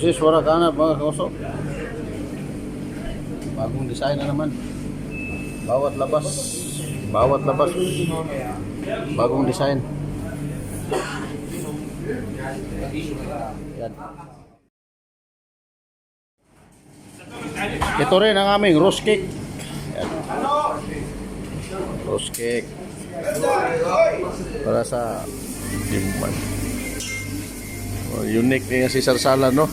This is Warakana mga kausok. Bagong design na naman. Bawat labas bagong design. Yan. Ito rin ang aming roast cake. Yan. Roast cake para sa dimman. Oh, unique nga si Sarsala, no?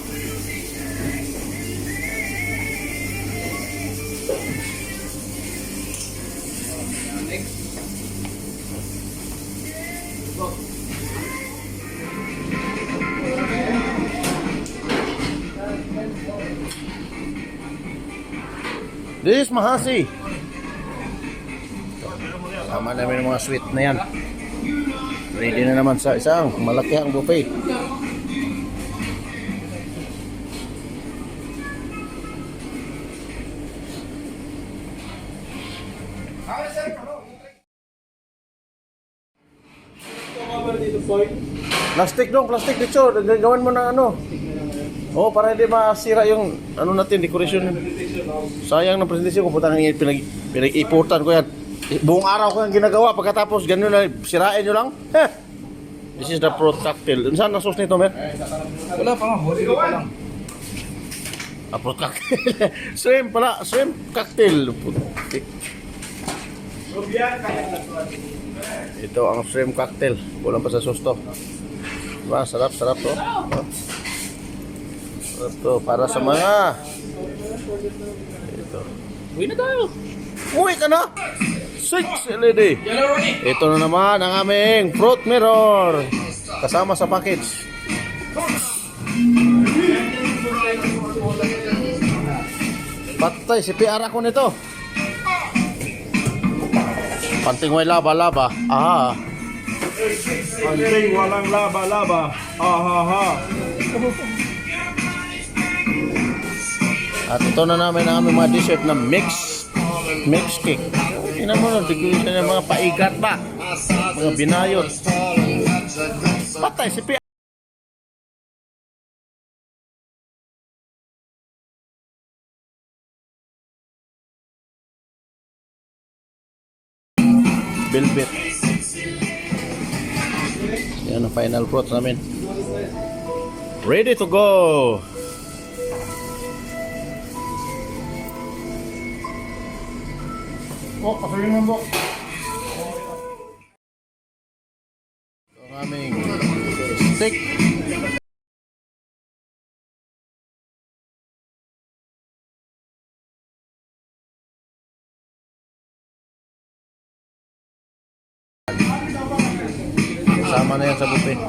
This is Mahasi. Sama namin yung mga sweet na yan. Ready na naman sa isang malakihang buffet. Plastic dong, plastic dito. Gawin mo ng ano. Oh, para hindi masira yung ano natin, decoration. Sayang ng presentasyon ko, putang pinag-iportan ko yan. Buong araw ko yung ginagawa, pagkatapos ganun na, sirain nyo lang. This is the fruit cocktail. Saan ang sauce nito, mer? Wala pa nga, huli pa lang. Fruit cocktail. Shrimp pala, shrimp cocktail. Ito ang shrimp cocktail. Kulang pa sa sauce to. Diba, sarap to. Ito, para sa mga... Ito. Uwi na tayo. Uwi ka na! 6 LED. Ito na naman ang aming fruit mirror. Kasama sa package. Patay, si PR ako nito. Panting may laba-laba. Aha. Panting walang laba-laba. Ahaha. At ito na namin ang aming mga dessert na mix cake. Tingnan mo na, tignan ng mga paigat ba? Mga binayot. Patay si PR. Velvet. Yan ang final fruits namin. Ready to go. Oh, pasuyin mo, Bok. Ang aming steak. Sama na yan sa buffet.